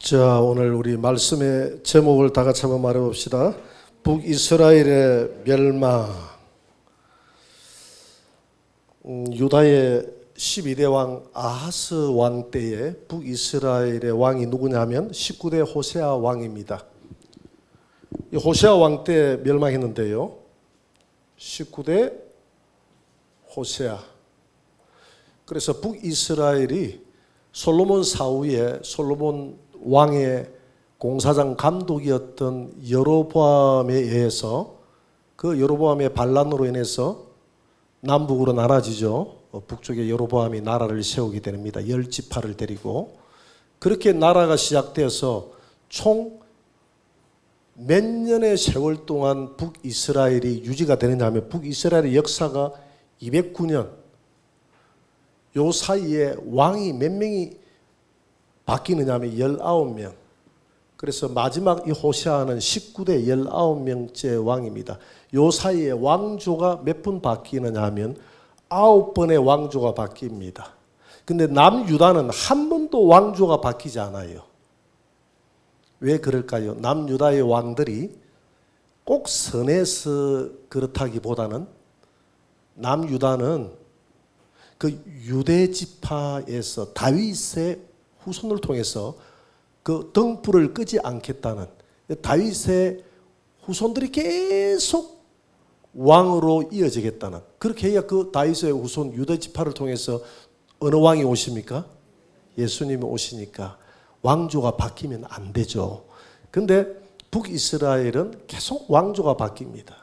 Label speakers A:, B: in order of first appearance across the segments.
A: 자, 오늘 우리 말씀의 제목을 다 같이 한번 말해봅시다. 북이스라엘의 멸망. 유다의 12대 왕 아하스 왕 때에 북이스라엘의 왕이 누구냐면 19대 호세아 왕입니다. 이 호세아 왕 때 멸망했는데요. 19대 호세아. 그래서 북이스라엘이 솔로몬 사후에 솔로몬 왕의 공사장 감독이었던 여로보암에 의해서 그 여로보암의 반란으로 인해서 남북으로 나눠지죠. 북쪽에 여로보암이 나라를 세우게 됩니다. 10지파를 데리고. 그렇게 나라가 시작되어서 총 몇 년의 세월 동안 북이스라엘이 유지가 되느냐 하면 북이스라엘의 역사가 209년. 요 사이에 왕이 몇 명이 바뀌느냐 하면 19명. 그래서 마지막 이 호세아는 19대 19명째 왕입니다. 요 사이에 왕조가 몇 번 바뀌느냐 하면 9번의 왕조가 바뀝니다. 근데 남유다는 한 번도 왕조가 바뀌지 않아요. 왜 그럴까요? 남유다의 왕들이 꼭 선해서 그렇다기보다는 남유다는 그 유대 지파에서 다윗의 후손을 통해서 그 등불을 끄지 않겠다는 다윗의 후손들이 계속 왕으로 이어지겠다는, 그렇게 해야 그 다윗의 후손 유대 지파를 통해서 어느 왕이 오십니까? 예수님이 오시니까 왕조가 바뀌면 안 되죠. 근데 북이스라엘은 계속 왕조가 바뀝니다.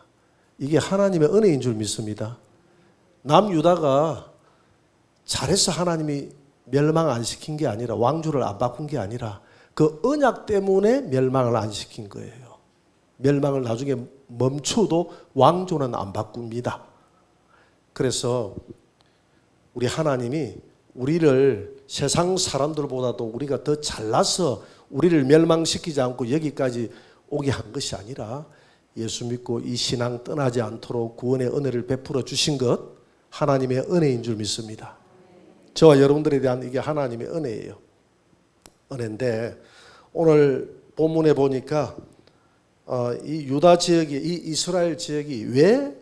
A: 이게 하나님의 은혜인 줄 믿습니다. 남유다가 잘해서 하나님이 멸망 안 시킨 게 아니라, 왕조를 안 바꾼 게 아니라 그 언약 때문에 멸망을 안 시킨 거예요. 멸망을 나중에 멈춰도 왕조는 안 바꿉니다. 그래서 우리 하나님이 우리를 세상 사람들보다도 우리가 더 잘나서 우리를 멸망시키지 않고 여기까지 오게 한 것이 아니라 예수 믿고 이 신앙 떠나지 않도록 구원의 은혜를 베풀어 주신 것, 하나님의 은혜인 줄 믿습니다. 저와 여러분들에 대한 이게 하나님의 은혜예요. 은혜인데 오늘 본문에 보니까 이 유다 지역이, 이 이스라엘 지역이 왜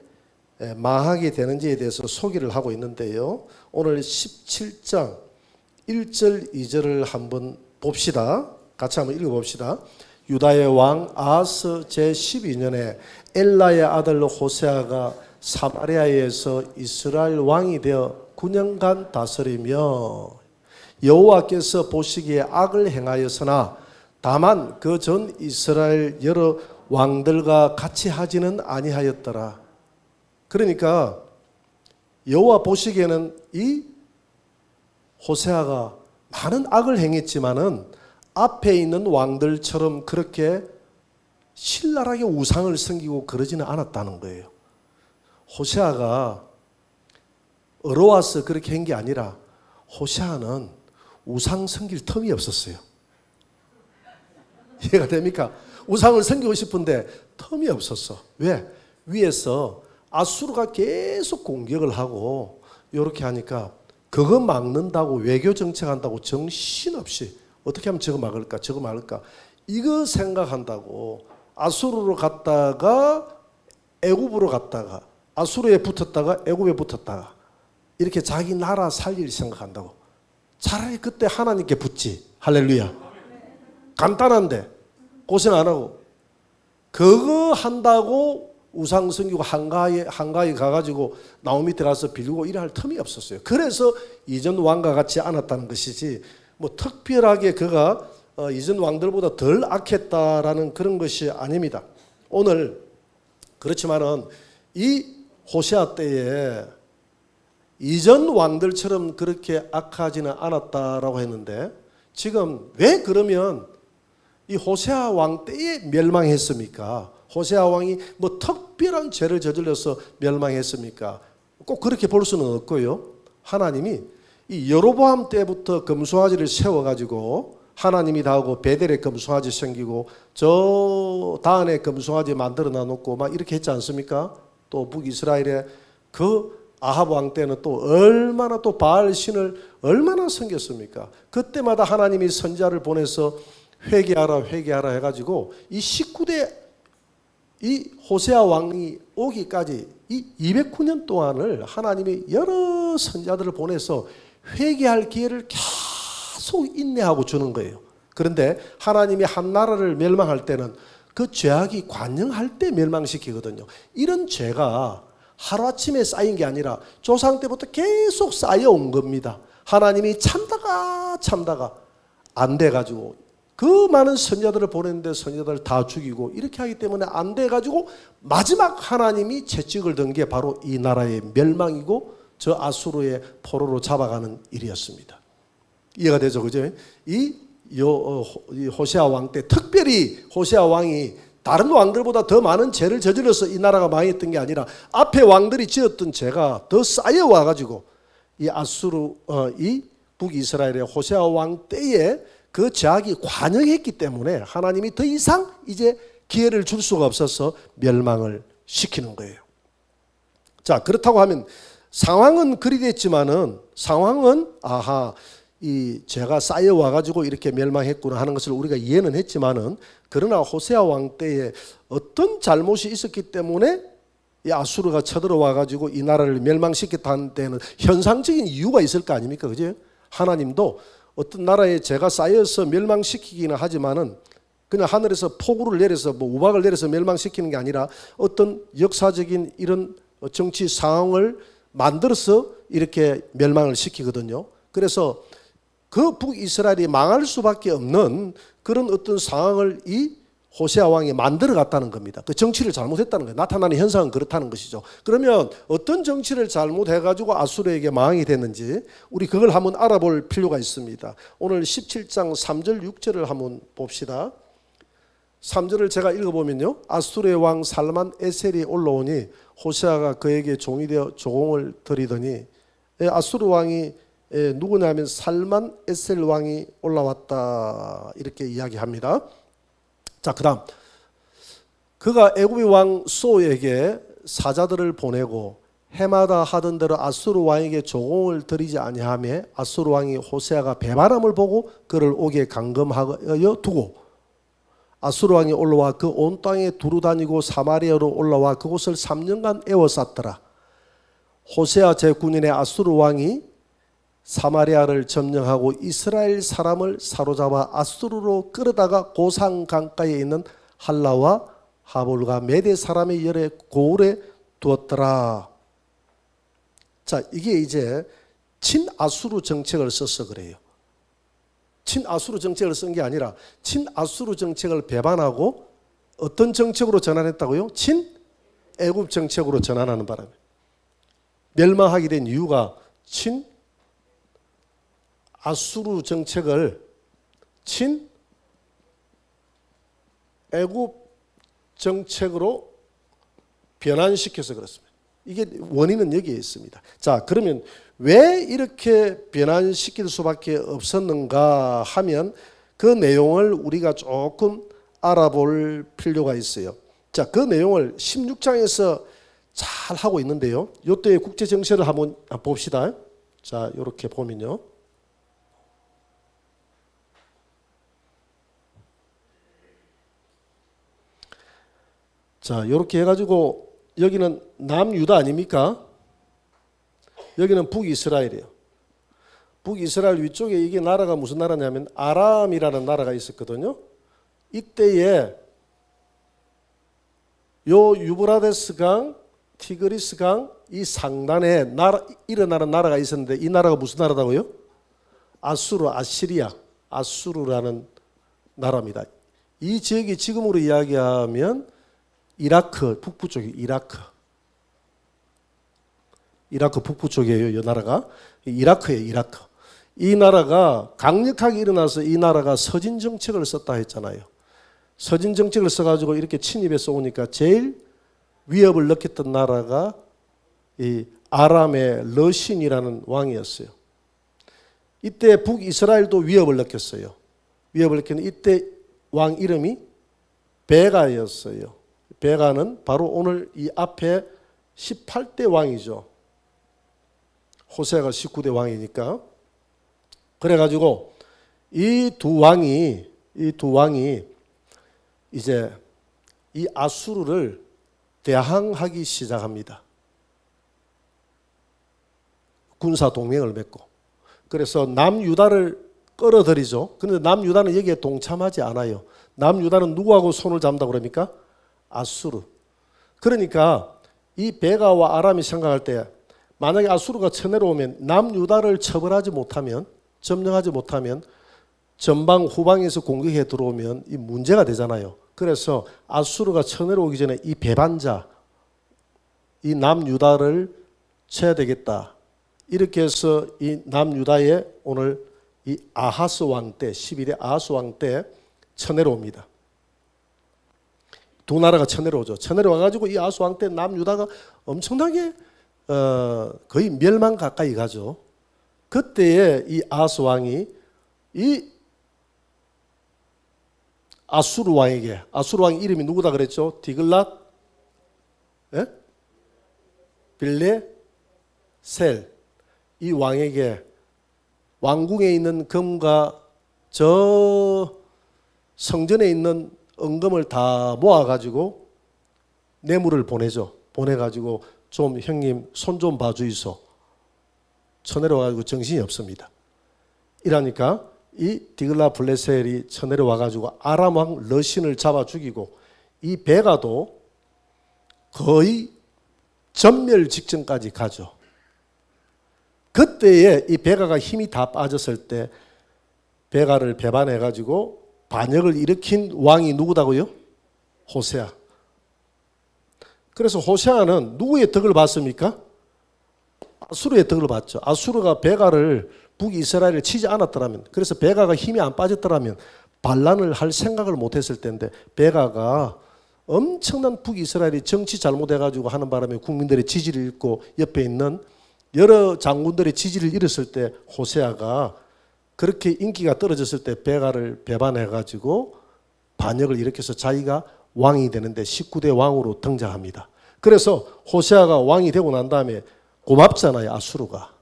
A: 망하게 되는지에 대해서 소개를 하고 있는데요. 오늘 17장 1절 2절을 한번 봅시다. 같이 한번 읽어봅시다. 유다의 왕 아하스 제12년에 엘라의 아들 호세아가 사마리아에서 이스라엘 왕이 되어 9년간 다스리며 여호와께서 보시기에 악을 행하였으나 다만 그 전 이스라엘 여러 왕들과 같이 하지는 아니하였더라. 그러니까 여호와 보시기에는 이 호세아가 많은 악을 행했지만은 앞에 있는 왕들처럼 그렇게 신랄하게 우상을 섬기고 그러지는 않았다는 거예요. 호세아가 어려워서 그렇게 한 게 아니라 호세아는 우상 섬길 틈이 없었어요. 이해가 됩니까? 우상을 섬기고 싶은데 틈이 없었어. 왜? 위에서 아수르가 계속 공격을 하고 이렇게 하니까 그거 막는다고 외교 정책한다고 정신없이 어떻게 하면 저거 막을까 저거 막을까 이거 생각한다고 아수르로 갔다가 애굽으로 갔다가 아수르에 붙었다가 애굽에 붙었다가 이렇게 자기 나라 살릴 생각한다고. 차라리 그때 하나님께 붙지. 할렐루야. 간단한데 고생 안 하고 그거 한다고 우상 섬기고 한가히 가가지고 나무 밑에 가서 빌고 이래 할 틈이 없었어요. 그래서 이전 왕과 같지 않았다는 것이지 뭐 특별하게 그가 이전 왕들보다 덜 악했다라는 그런 것이 아닙니다. 오늘 그렇지만은 이 호세아 때에 이전 왕들처럼 그렇게 악하지는 않았다라고 했는데 지금 왜 그러면 이 호세아 왕 때에 멸망했습니까? 호세아 왕이 뭐 특별한 죄를 저질러서 멸망했습니까? 꼭 그렇게 볼 수는 없고요. 하나님이 이 여로보암 때부터 금송아지를 세워가지고 하나님이 다 하고 베델에 금송아지 생기고 저 다안에 금송아지 만들어 놔놓고 막 이렇게 했지 않습니까? 또 북이스라엘에 그 아합 왕 때는 또 얼마나 또 바알 신을 얼마나 섬겼습니까? 그때마다 하나님이 선지자를 보내서 회개하라 회개하라 해가지고 이 19대 이 호세아 왕이 오기까지 이 209년 동안을 하나님이 여러 선자들을 보내서 회개할 기회를 계속 인내하고 주는 거예요. 그런데 하나님이 한 나라를 멸망할 때는 그 죄악이 관영할 때 멸망시키거든요. 이런 죄가 하루아침에 쌓인 게 아니라 조상 때부터 계속 쌓여온 겁니다. 하나님이 참다가 안 돼가지고 그 많은 선자들을 보냈는데 선자들을 다 죽이고 이렇게 하기 때문에 안 돼가지고 마지막 하나님이 채찍을 든 게 바로 이 나라의 멸망이고 저 아수르의 포로로 잡아가는 일이었습니다. 이해가 되죠? 그죠? 이 호세아 왕 때 특별히 호세아 왕이 다른 왕들보다 더 많은 죄를 저질러서 이 나라가 망했던 게 아니라 앞에 왕들이 지었던 죄가 더 쌓여와가지고 이 아수르 이 북이스라엘의 호세아 왕 때에 그 죄악이 관영했기 때문에 하나님이 더 이상 이제 기회를 줄 수가 없어서 멸망을 시키는 거예요. 자, 그렇다고 하면 상황은 그리 됐지만은 상황은 이 죄가 쌓여와 가지고 이렇게 멸망했구나 하는 것을 우리가 이해는 했지만은 그러나 호세아 왕 때에 어떤 잘못이 있었기 때문에 이 아수르가 쳐들어와 가지고 이 나라를 멸망시켰다는 데는 현상적인 이유가 있을 거 아닙니까? 그죠? 하나님도 어떤 나라에 죄가 쌓여서 멸망시키기는 하지만은 그냥 하늘에서 폭우를 내려서 우박을 내려서 멸망시키는 게 아니라 어떤 역사적인 이런 정치 상황을 만들어서 이렇게 멸망을 시키거든요. 그래서 그 북이스라엘이 망할 수밖에 없는 그런 어떤 상황을 이 호세아 왕이 만들어 갔다는 겁니다. 그 정치를 잘못했다는 거예요. 나타나는 현상은 그렇다는 것이죠. 그러면 어떤 정치를 잘못해가지고 아수르에게 망이 됐는지 우리 그걸 한번 알아볼 필요가 있습니다. 오늘 17장 3절 6절을 한번 봅시다. 3절을 제가 읽어보면요. 아수르의 왕 살만 에셀이 올라오니 호세아가 그에게 종이 되어 조공을 드리더니 아수르 왕이 누구냐면 살만 에셀 왕이 올라왔다 이렇게 이야기합니다. 자, 그다음 그가 애굽의 왕 소에게 사자들을 보내고 해마다 하던 대로 아수르 왕에게 조공을 드리지 아니하며 아수르 왕이 호세아가 배반함을 보고 그를 오게 감금하여 두고 아수르 왕이 올라와 그 온 땅에 두루 다니고 사마리아로 올라와 그곳을 3년간 에워쌌더라. 호세아 제9년에 아수르 왕이 사마리아를 점령하고 이스라엘 사람을 사로잡아 아수르로 끌어다가 고산 강가에 있는 할라와 하볼과 메대 사람의 열에 고을에 두었더라. 자, 이게 이제 친아수르 정책을 써서 그래요. 친아수르 정책을 쓴 게 아니라 친아수르 정책을 배반하고 어떤 정책으로 전환했다고요? 친애굽 정책으로 전환하는 바람에 멸망하게 된 이유가 친아수르 정책을 친애굽 정책으로 변환시켜서 그렇습니다. 이게 원인은 여기에 있습니다. 자, 그러면 왜 이렇게 변환시킬 수밖에 없었는가 하면 그 내용을 우리가 조금 알아볼 필요가 있어요. 자, 그 내용을 16장에서 잘 하고 있는데요. 이때의 국제 정세를 한번 봅시다. 자, 이렇게 보면요. 자, 이렇게 해가지고 여기는 남유다 아닙니까? 여기는 북이스라엘이에요. 북이스라엘 위쪽에 이게 나라가 무슨 나라냐면 아람이라는 나라가 있었거든요. 이때에 요 유브라데스 강, 티그리스 강 이 상단에 일어나는 나라가 있었는데 이 나라가 무슨 나라라고요? 아수르, 아시리아, 아수르라는 나라입니다. 이 지역이 지금으로 이야기하면 이라크 북부 쪽이 이라크 북부 쪽이에요. 이 나라가 이라크예요. 이라크. 이 나라가 강력하게 일어나서 이 나라가 서진 정책을 썼다 했잖아요. 서진 정책을 써가지고 이렇게 침입해서 오니까 제일 위협을 느꼈던 나라가 이 아람의 러신이라는 왕이었어요. 이때 북이스라엘도 위협을 느꼈어요. 위협을 느끼는 이때 왕 이름이 베가였어요. 베가는 바로 오늘 이 앞에 18대 왕이죠. 호세아가 19대 왕이니까. 그래가지고 이 두 왕이 이 두 왕이 이제 이 아수르를 대항하기 시작합니다. 군사 동맹을 맺고. 그래서 남유다를 끌어들이죠. 그런데 남유다는 여기에 동참하지 않아요. 남유다는 누구하고 손을 잡는다고 그럽니까? 아수르. 그러니까 이 베가와 아람이 생각할 때 만약에 아수르가 쳐내려오면 남유다를 처벌하지 못하면, 점령하지 못하면 전방 후방에서 공격해 들어오면 이 문제가 되잖아요. 그래서 아수르가 쳐내려오기 전에 이 배반자, 이 남유다를 쳐야 되겠다. 이렇게 해서 이 남유다에 오늘 이 아하스 왕 때, 11대 아하스 왕 때 쳐내려옵니다. 두 나라가 쳐내려오죠. 쳐내려와가지고 이 아하스 왕 때 남유다가 엄청나게 거의 멸망 가까이 가죠. 그때에 이 아하스 왕이 이 아수르 왕에게, 아수르 왕 이름이 누구다 그랬죠? 디글랏 예? 빌레셀, 이 왕에게 왕궁에 있는 금과 저 성전에 있는 은금을 다 모아가지고 뇌물을 보내죠. 보내가지고 좀 형님 손 좀 봐주이소. 쳐내려와가지고 정신이 없습니다. 이러니까 이 디글라 블레셀이 쳐내려와가지고 아람 왕 러신을 잡아 죽이고 이 베가도 거의 전멸 직전까지 가죠. 그때에 이 베가가 힘이 다 빠졌을 때 베가를 배반해가지고 반역을 일으킨 왕이 누구다고요? 호세아. 그래서 호세아는 누구의 덕을 받습니까? 아수르의 덕을 받죠. 아수르가 베가를 북이스라엘을 치지 않았더라면, 그래서 베가가 힘이 안 빠졌더라면 반란을 할 생각을 못했을 텐데 베가가 엄청난 북이스라엘이 정치 잘못해가지고 하는 바람에 국민들의 지지를 잃고 옆에 있는 여러 장군들의 지지를 잃었을 때 호세아가 그렇게 인기가 떨어졌을 때 베가를 배반해가지고 반역을 일으켜서 자기가 왕이 되는데 19대 왕으로 등장합니다. 그래서 호세아가 왕이 되고 난 다음에 고맙잖아요. 아수르가.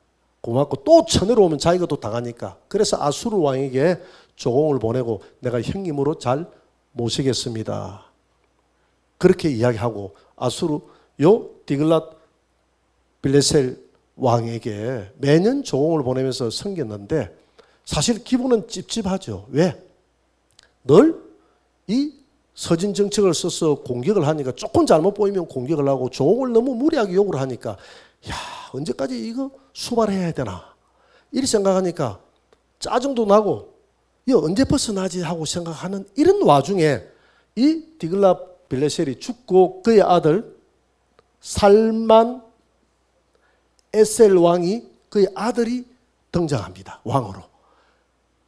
A: 고맙고 또 쳐내려오면 자기가 또 당하니까. 그래서 아수르 왕에게 조공을 보내고 내가 형님으로 잘 모시겠습니다. 그렇게 이야기하고 아수르 요 디글랏 빌레셀 왕에게 매년 조공을 보내면서 섬겼는데 사실 기분은 찝찝하죠. 왜? 늘 이 서진 정책을 써서 공격을 하니까 조금 잘못 보이면 공격을 하고 조공을 너무 무리하게 요구를 하니까 야 언제까지 이거 수발해야 되나 이렇게 생각하니까 짜증도 나고 이거 언제 벗어나지 하고 생각하는 이런 와중에 이 디글랏 빌레셀이 죽고 그의 아들 살만 에셀 왕이 그의 아들이 등장합니다. 왕으로.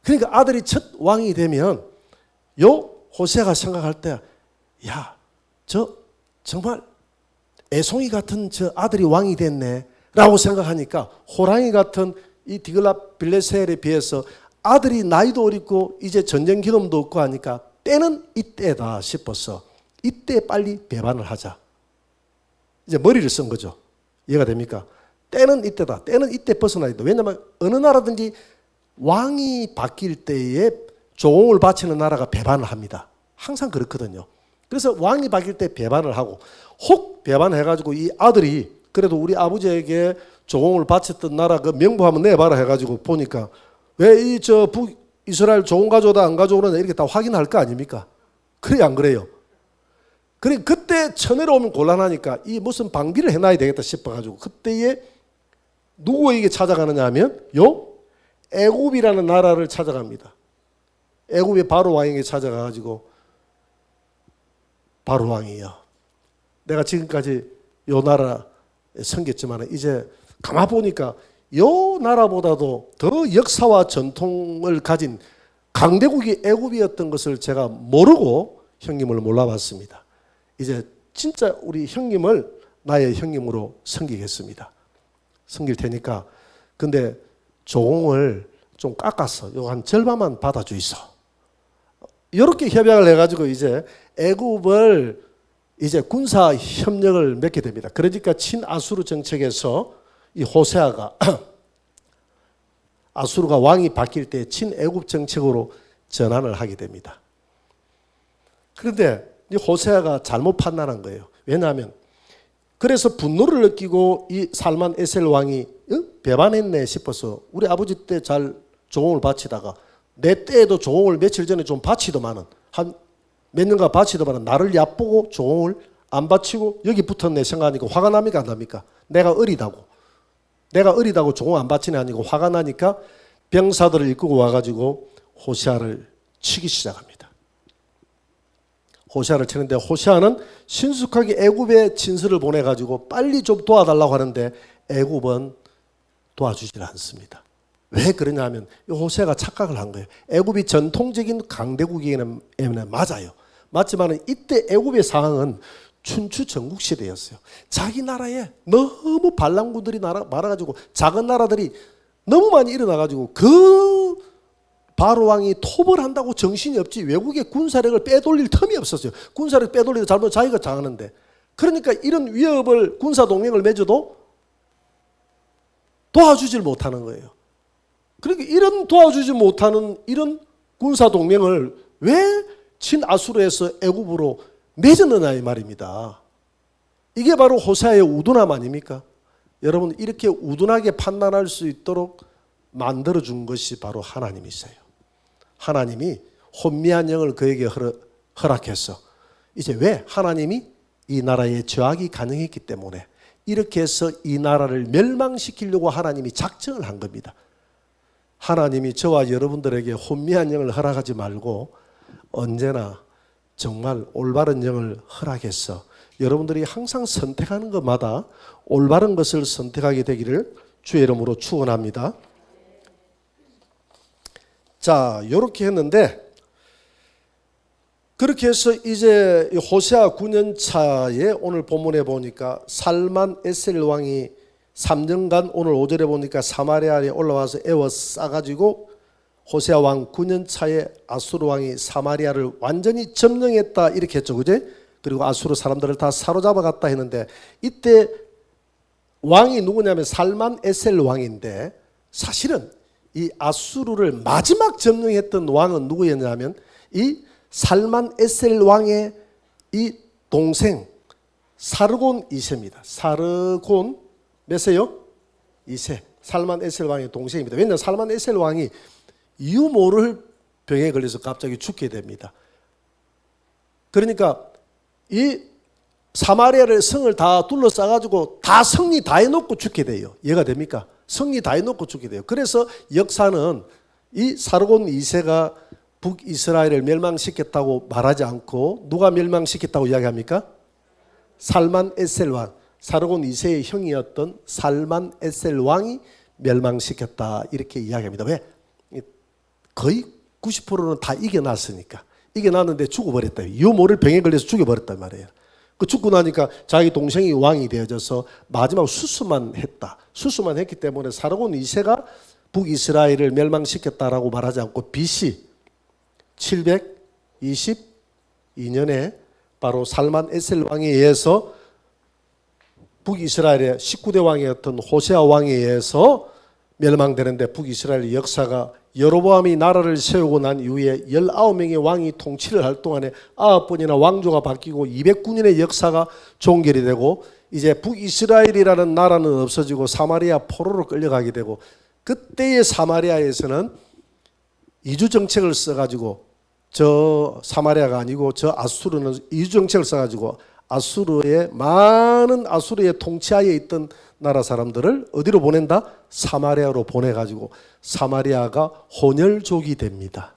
A: 그러니까 아들이 첫 왕이 되면 요 호세아가 생각할 때 야, 저 정말 애송이 같은 저 아들이 왕이 됐네 라고 생각하니까 호랑이 같은 이 디글랏 빌레셀에 비해서 아들이 나이도 어리고 이제 전쟁 경험도 없고 하니까 때는 이때다 싶어서 이때 빨리 배반을 하자. 이제 머리를 쓴 거죠. 이해가 됩니까? 때는 이때다. 때는 이때 벗어나야 돼. 왜냐하면 어느 나라든지 왕이 바뀔 때에 조공을 바치는 나라가 배반을 합니다. 항상 그렇거든요. 그래서 왕이 바뀔 때 배반을 하고 혹 배반해가지고 이 아들이 그래도 우리 아버지에게 조공을 바쳤던 나라 그 명부 한번 내봐라 해가지고 보니까 왜 이 저 북이스라엘 조공 가져오다 안 가져오느냐 이렇게 다 확인할 거 아닙니까? 그래 안 그래요? 그래 그때 쳐내려오면 곤란하니까 이 무슨 방비를 해놔야 되겠다 싶어가지고 그때에 누구에게 찾아가느냐 하면 요 애굽이라는 나라를 찾아갑니다. 애굽의 바로 왕에게 찾아가가지고 바로 왕이요. 내가 지금까지 요 나라 섬겼지만 이제 가만 보니까 요 나라보다도 더 역사와 전통을 가진 강대국이 애굽이었던 것을 제가 모르고 형님을 몰라봤습니다. 이제 진짜 우리 형님을 나의 형님으로 섬기겠습니다. 섬길 테니까 근데 조공을 좀 깎아서 요 한 절반만 받아주이소. 이렇게 협약을 해가지고 이제 애굽을 이제 군사 협력을 맺게 됩니다. 그러니까 친아수르 정책에서 이 호세아가 아수르가 왕이 바뀔 때 친애굽 정책으로 전환을 하게 됩니다. 그런데 이 호세아가 잘못 판단한 거예요. 왜냐하면 그래서 분노를 느끼고 이 살만 에셀 왕이 배반했네 싶어서 우리 아버지 때 잘 조공을 바치다가 내 때에도 조공을 며칠 전에 좀 바치더만은 한 몇 년간 바치더만은 나를 얕보고 조공을 안 바치고 여기 붙었네 생각하니까 화가 납니까 안 납니까? 내가 어리다고 조공 안 바치네 아니고 화가 나니까 병사들을 이끌고 와가지고 호세아를 치기 시작합니다. 호세아를 치는데 호세아는 신속하게 애굽에 진술을 보내가지고 빨리 좀 도와달라고 하는데 애굽은 도와주질 않습니다. 왜 그러냐 하면 호세아가 착각을 한 거예요. 애굽이 전통적인 강대국이기는 맞아요. 맞지만 이때 애굽의 상황은 춘추 전국시대였어요. 자기 나라에 너무 반란군들이 많아가지고 작은 나라들이 너무 많이 일어나가지고 그 바로 왕이 톱을 한다고 정신이 없지 외국의 군사력을 빼돌릴 틈이 없었어요. 군사력 빼돌리다 잘못 자기가 당하는데 그러니까 이런 위협을 군사동맹을 맺어도 도와주질 못하는 거예요. 그러니까 이런 도와주지 못하는 이런 군사동맹을 왜 친아수르에서 애굽으로 맺었느냐 이 말입니다. 이게 바로 호세아의 우둔함 아닙니까? 여러분 이렇게 우둔하게 판단할 수 있도록 만들어준 것이 바로 하나님이세요. 하나님이 혼미한 영을 그에게 허락해서 이제 왜 하나님이 이 나라에 저항이 가능했기 때문에 이렇게 해서 이 나라를 멸망시키려고 하나님이 작정을 한 겁니다. 하나님이 저와 여러분들에게 혼미한 영을 허락하지 말고 언제나 정말 올바른 영을 허락해서 여러분들이 항상 선택하는 것마다 올바른 것을 선택하게 되기를 주의 이름으로 축원합니다. 자, 이렇게 했는데 그렇게 해서 이제 호세아 9년 차에 오늘 본문에 보니까 살만 에셀 왕이 3년간 오늘 5절에 보니까 사마리아에 올라와서 에워싸가지고 호세아 왕 9년 차에 아수르 왕이 사마리아를 완전히 점령했다 이렇게 했죠. 그제? 그리고 아수르 사람들을 다 사로잡아 갔다 했는데 이때 왕이 누구냐면 살만 에셀 왕인데 사실은 이 아수르를 마지막 점령했던 왕은 누구였냐면 이 살만 에셀 왕의 이 동생 사르곤 2세입니다. 사르곤 몇 세요? 2세. 살만 에셀 왕의 동생입니다. 왜냐하면 살만 에셀 왕이 이유 모를 병에 걸려서 갑자기 죽게 됩니다. 그러니까 이 사마리아를 성을 다 둘러싸가지고 다 성리 다 해놓고 죽게 돼요. 이해가 됩니까? 성리 다 해놓고 죽게 돼요. 그래서 역사는 이 사르곤 2세가 북이스라엘을 멸망시켰다고 말하지 않고 누가 멸망시켰다고 이야기합니까? 살만 에셀 왕, 사르곤 2세의 형이었던 살만 에셀 왕이 멸망시켰다 이렇게 이야기합니다. 왜? 거의 90%는 다 이겨놨으니까. 이겨놨는데 죽어버렸다. 이유 모를 병에 걸려서 죽여버렸단 말이에요. 그 죽고 나니까 자기 동생이 왕이 되어져서 마지막 수수만 했다. 수수만 했기 때문에 사르곤 2세가 북이스라엘을 멸망시켰다라고 말하지 않고 BC 722년에 바로 살만 에셀 왕에 의해서 북이스라엘의 19대 왕이었던 호세아 왕에 의해서 멸망되는데 북이스라엘 역사가 여로보암이 나라를 세우고 난 이후에 19명의 왕이 통치를 할 동안에 9번이나 왕조가 바뀌고 209년의 역사가 종결이 되고 이제 북이스라엘이라는 나라는 없어지고 사마리아 포로로 끌려가게 되고 그때의 사마리아에서는 이주 정책을 써가지고 저 사마리아가 아니고 저 아수르는 이주 정책을 써가지고 아수르의 많은 아수르의 통치하에 있던 나라 사람들을 어디로 보낸다? 사마리아로 보내가지고 사마리아가 혼혈족이 됩니다.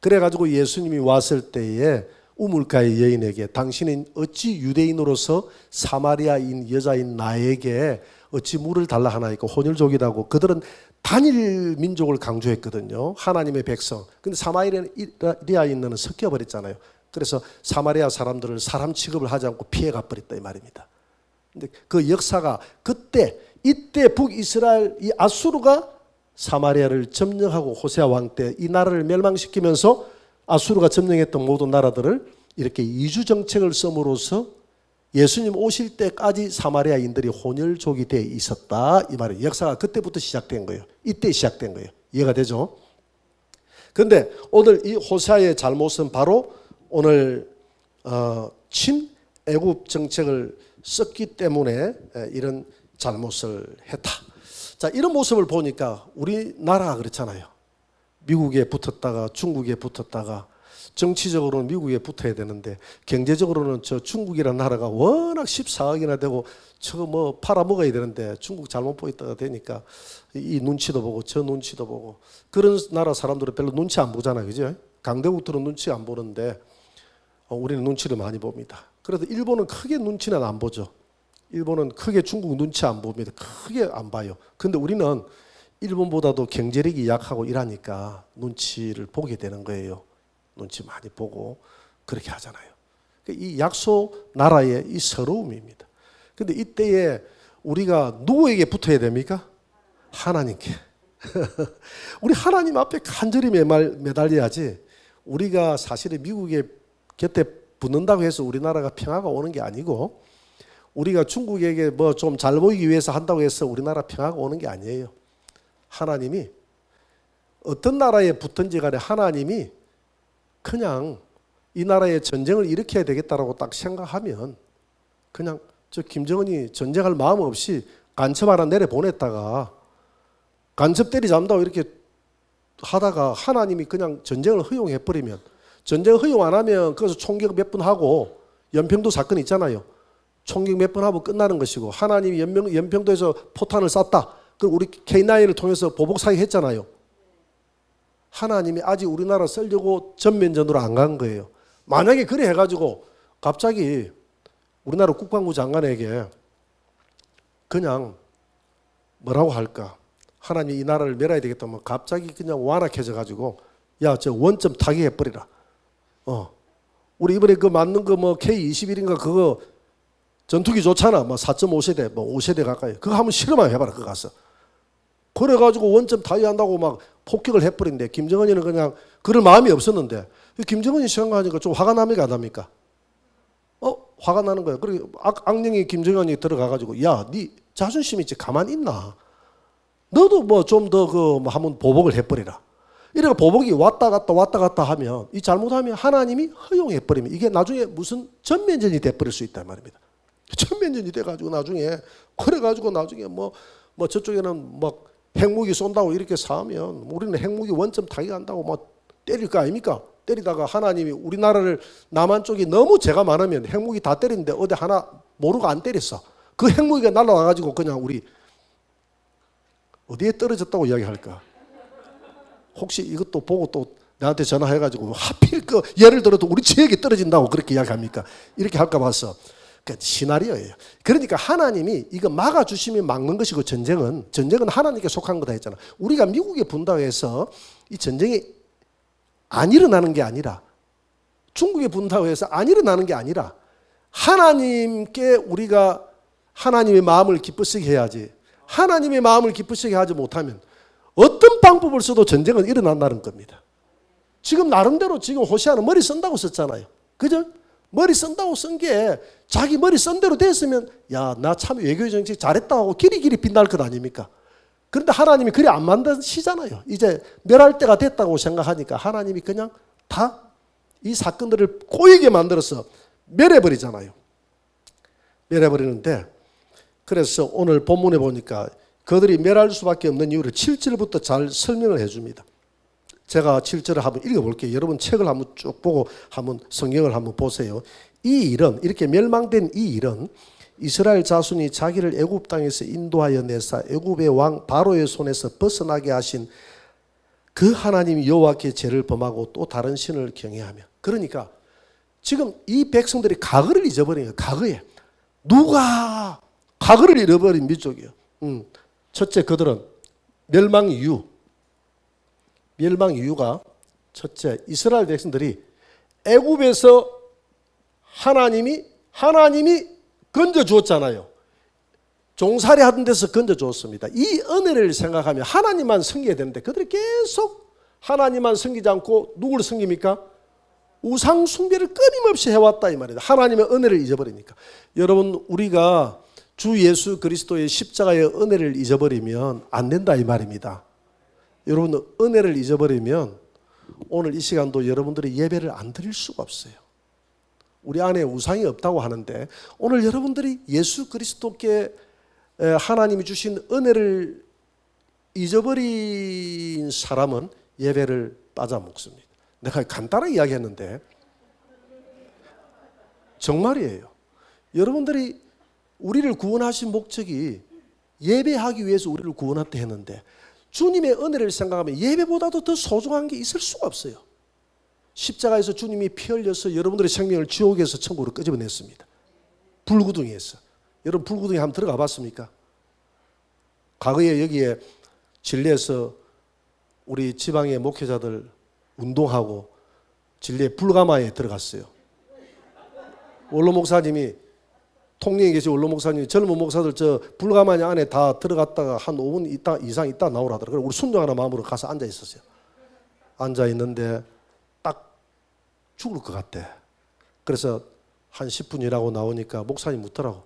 A: 그래가지고 예수님이 왔을 때에 우물가의 여인에게 당신은 어찌 유대인으로서 사마리아인 여자인 나에게 어찌 물을 달라 하나이까 혼혈족이라고 그들은 단일 민족을 강조했거든요. 하나님의 백성. 근데 사마리아인은 섞여버렸잖아요. 그래서 사마리아 사람들을 사람 취급을 하지 않고 피해가 버렸다 이 말입니다. 근데 그 역사가 이때 북이스라엘 이 아수르가 사마리아를 점령하고 호세아 왕 때 이 나라를 멸망시키면서 아수르가 점령했던 모든 나라들을 이렇게 이주 정책을 씀으로써 예수님 오실 때까지 사마리아인들이 혼혈족이 돼 있었다 이 말이에요. 역사가 그때부터 시작된 거예요. 이때 시작된 거예요. 이해가 되죠? 근데 오늘 이 호세아의 잘못은 바로 오늘 친애굽 정책을 썼기 때문에 이런 잘못을 했다. 자, 이런 모습을 보니까 우리나라가 그렇잖아요. 미국에 붙었다가 중국에 붙었다가, 정치적으로는 미국에 붙어야 되는데 경제적으로는 저 중국이라는 나라가 워낙 14억이나 되고 저거 뭐 팔아먹어야 되는데 중국 잘못 보였다가 되니까 이 눈치도 보고 저 눈치도 보고, 그런 나라 사람들은 별로 눈치 안 보잖아요. 그죠? 강대국들은 눈치 안 보는데 우리는 눈치를 많이 봅니다. 그래도 일본은 크게 눈치는 안 보죠. 일본은 크게 중국 눈치 안 봅니다. 크게 안 봐요. 근데 우리는 일본보다도 경제력이 약하고 이러니까 눈치를 보게 되는 거예요. 눈치 많이 보고 그렇게 하잖아요. 이 약소 나라의 이 서러움입니다. 근데 이때에 우리가 누구에게 붙어야 됩니까? 하나님께. 우리 하나님 앞에 간절히 매달려야지. 우리가 사실은 미국의 곁에 붙는다고 해서 우리나라가 평화가 오는 게 아니고, 우리가 중국에게 뭐 좀 잘 보이기 위해서 한다고 해서 우리나라 평화가 오는 게 아니에요. 하나님이 어떤 나라에 붙든지 간에 하나님이 그냥 이 나라에 전쟁을 일으켜야 되겠다라고 딱 생각하면 그냥 저 김정은이 전쟁할 마음 없이 간첩 하나 내려보냈다가 간첩 때리잡는다고 이렇게 하다가 하나님이 그냥 전쟁을 허용해버리면, 전쟁 허용 안 하면 거기서 총격 몇 번 하고, 연평도 사건 있잖아요. 총격 몇 번 하고 끝나는 것이고, 하나님이 연평도에서 포탄을 쐈다. 그리고 우리 K9을 통해서 보복 사격했잖아요. 하나님이 아직 우리나라 쓰려고 전면전으로 안 간 거예요. 만약에 그래 해가지고 갑자기 우리나라 국방부 장관에게 그냥 뭐라고 할까, 하나님이 이 나라를 멸해야 되겠다면 갑자기 그냥 완악해져 가지고 야, 저 원점 타격해버리라. 우리 이번에 그 맞는 거 뭐 K21인가 그거 전투기 좋잖아. 뭐 4.5세대, 뭐 5세대 가까이. 그거 한번 실험만 해봐라. 그거 가서. 그래가지고 원점 타격한다고 막 폭격을 해버린대. 김정은이는 그냥 그럴 마음이 없었는데, 김정은이 생각하니까 좀 화가 납니까 안 납니까? 화가 나는 거예요. 그리고 악령이 김정은이 들어가가지고 야, 네 자존심 있지 가만히 있나? 너도 뭐 좀 더 그 뭐 한번 보복을 해버리라. 이래가 보복이 왔다 갔다 하면, 이 잘못하면 하나님이 허용해버리면 이게 나중에 무슨 전면전이 돼버릴 수 있단 말입니다. 전면전이 돼가지고 나중에 그래가지고 나중에 뭐 저쪽에는 막 핵무기 쏜다고 이렇게 싸우면 우리는 핵무기 원점 타격한다고 막 때릴 거 아닙니까? 때리다가 하나님이 우리나라를 남한 쪽이 너무 죄가 많으면 핵무기 다 때리는데 어디 하나 모르고 안 때렸어. 그 핵무기가 날아와가지고 그냥 우리 어디에 떨어졌다고 이야기할까? 혹시 이것도 보고 또 나한테 전화해가지고 하필 그 예를 들어도 우리 지역에 떨어진다고 그렇게 이야기합니까? 이렇게 할까 봐서. 시나리오예요. 그러니까 하나님이 이거 막아주시면 막는 것이고, 전쟁은 하나님께 속한 거다 했잖아. 우리가 미국에 분다고 해서 이 전쟁이 안 일어나는 게 아니라, 중국에 분다고 해서 안 일어나는 게 아니라, 하나님께 우리가 하나님의 마음을 기쁘시게 해야지. 하나님의 마음을 기쁘시게 하지 못하면 어떤 방법을 써도 전쟁은 일어난다는 겁니다. 지금 나름대로 지금 호세아는 머리 쓴다고 썼잖아요. 그죠? 머리 쓴다고 쓴 게 자기 머리 쓴 대로 됐으면 야, 나 참 외교 정책 잘했다 하고 길이 빛날 것 아닙니까? 그런데 하나님이 그리 안 만드시잖아요. 이제 멸할 때가 됐다고 생각하니까 하나님이 그냥 다 이 사건들을 꼬이게 만들어서 멸해버리잖아요. 멸해버리는데, 그래서 오늘 본문에 보니까 그들이 멸할 수밖에 없는 이유를 7절부터 잘 설명을 해줍니다. 제가 7절을 한번 읽어볼게요. 여러분 책을 한번 쭉 보고 한번 성경을 한번 보세요. 이 일은, 이렇게 멸망된 이 일은 이스라엘 자손이 자기를 애굽 땅에서 인도하여 내사 애굽의 왕 바로의 손에서 벗어나게 하신 그 하나님 여호와께 죄를 범하고 또 다른 신을 경외하며. 그러니까 지금 이 백성들이 과거를 잊어버린 거예요. 과거에 누가 과거를 잃어버린 민족이에요. 첫째, 그들은 멸망 이유가 첫째, 이스라엘 백성들이 애굽에서 하나님이 건져 주었잖아요. 종살이 하던 데서 건져 주었습니다. 이 은혜를 생각하면 하나님만 섬겨야 되는데 그들이 계속 하나님만 섬기지 않고 누구를 섬깁니까? 우상 숭배를 끊임없이 해왔다 이 말이다. 하나님의 은혜를 잊어버리니까. 여러분, 우리가 주 예수 그리스도의 십자가의 은혜를 잊어버리면 안 된다 이 말입니다. 여러분, 은혜를 잊어버리면 오늘 이 시간도 여러분들이 예배를 안 드릴 수가 없어요. 우리 안에 우상이 없다고 하는데 오늘 여러분들이 예수 그리스도께 하나님이 주신 은혜를 잊어버린 사람은 예배를 빠져먹습니다. 내가 간단하게 이야기했는데 정말이에요. 여러분들이 우리를 구원하신 목적이 예배하기 위해서 우리를 구원했다 했는데 주님의 은혜를 생각하면 예배보다도 더 소중한 게 있을 수가 없어요. 십자가에서 주님이 피 흘려서 여러분들의 생명을 지옥에서 천국으로 끄집어냈습니다. 불구덩이에서. 여러분 불구덩이 한번 들어가 봤습니까? 과거에 여기에 진리에서 우리 지방의 목회자들 운동하고 진리의 불가마에 들어갔어요. 원로 목사님이 통영에 계신 원로 목사님이 젊은 목사들 저 불가마니 안에 다 들어갔다가 한 5분 이상 있다 나오라더라고요. 그래서 우리 순종하는 마음으로 가서 앉아 있었어요. 앉아 있는데 딱 죽을 것 같대. 그래서 한 10분 일하고 나오니까 목사님 묻더라고.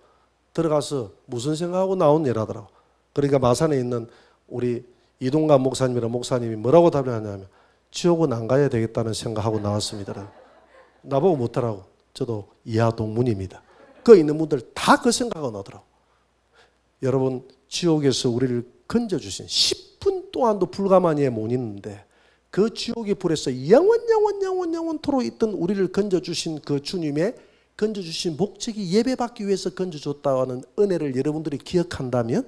A: 들어가서 무슨 생각하고 나온 일하더라고. 그러니까 마산에 있는 우리 이동관 목사님이랑 목사님이 뭐라고 답을 하냐면 지옥은 안 가야 되겠다는 생각하고 나왔습니다. 나보고 묻더라고. 저도 이하 동문입니다. 그 있는 분들 다 그 생각은 하더라고. 여러분 지옥에서 우리를 건져주신 10분 동안도 불가마니에 못 있는데 그 지옥의 불에서 영원토록 있던 우리를 건져주신 그 주님의 건져주신 목적이 예배받기 위해서 건져줬다는 은혜를 여러분들이 기억한다면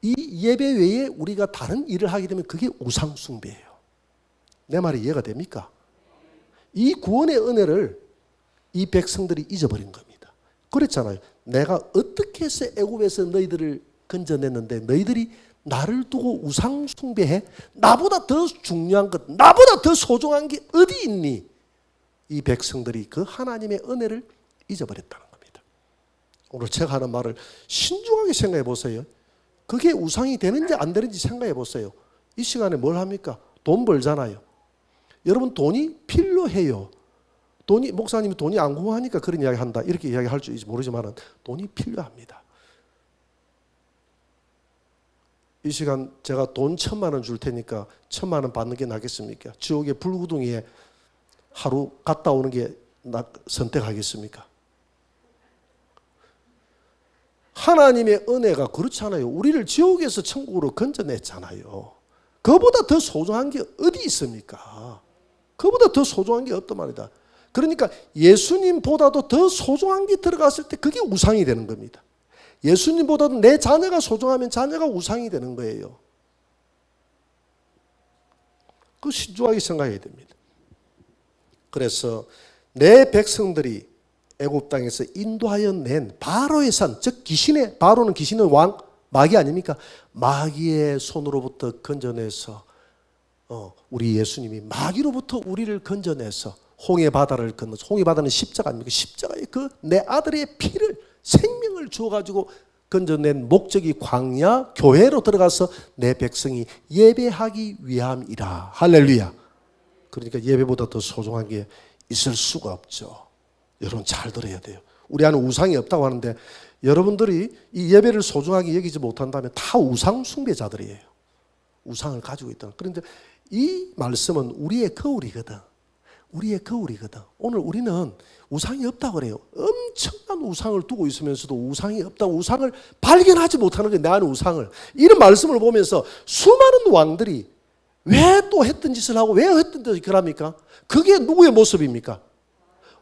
A: 이 예배 외에 우리가 다른 일을 하게 되면 그게 우상숭배예요. 내 말이 이해가 됩니까? 이 구원의 은혜를 이 백성들이 잊어버린 겁니다. 그랬잖아요. 내가 어떻게 해서 애굽에서 너희들을 건져냈는데 너희들이 나를 두고 우상 숭배해? 나보다 더 중요한 것, 나보다 더 소중한 게 어디 있니? 이 백성들이 그 하나님의 은혜를 잊어버렸다는 겁니다. 오늘 제가 하는 말을 신중하게 생각해 보세요. 그게 우상이 되는지 안 되는지 생각해 보세요. 이 시간에 뭘 합니까? 돈 벌잖아요. 여러분 돈이 필요해요. 목사님이 돈이 안 궁하니까 그런 이야기 한다. 이렇게 이야기할 줄 모르지만 돈이 필요합니다. 이 시간 제가 돈 1,000만 원 줄 테니까 1,000만 원 받는 게 낫겠습니까? 지옥의 불구덩이에 하루 갔다 오는 게 선택하겠습니까? 하나님의 은혜가 그렇잖아요. 우리를 지옥에서 천국으로 건져냈잖아요. 그보다 더 소중한 게 어디 있습니까? 그보다 더 소중한 게 없단 말이다. 그러니까 예수님보다도 더 소중한 게 들어갔을 때 그게 우상이 되는 겁니다. 예수님보다도 내 자녀가 소중하면 자녀가 우상이 되는 거예요. 그 신중하게 생각해야 됩니다. 그래서 내 백성들이 애굽 땅에서 인도하여 낸 바로의 산, 즉 바로는 귀신의 왕, 마귀 아닙니까? 마귀의 손으로부터 건져내서 우리 예수님이 마귀로부터 우리를 건져내서 홍해 바다를 건너서, 홍해 바다는 십자가 아닙니까? 십자가에 그 내 아들의 피를 생명을 주어가지고 건져낸 목적이 광야 교회로 들어가서 내 백성이 예배하기 위함이라. 할렐루야. 그러니까 예배보다 더 소중한 게 있을 수가 없죠. 여러분 잘 들어야 돼요. 우리 안에 우상이 없다고 하는데 여러분들이 이 예배를 소중하게 여기지 못한다면 다 우상 숭배자들이에요. 우상을 가지고 있다. 그런데 이 말씀은 우리의 거울이거든. 우리의 거울이거든. 오늘 우리는 우상이 없다고 그래요. 엄청난 우상을 두고 있으면서도 우상이 없다고, 우상을 발견하지 못하는 게 내 안에 우상을. 이런 말씀을 보면서 수많은 왕들이 왜 또 했던 짓을 하고 왜 했던 짓을 그럽니까? 그게 누구의 모습입니까?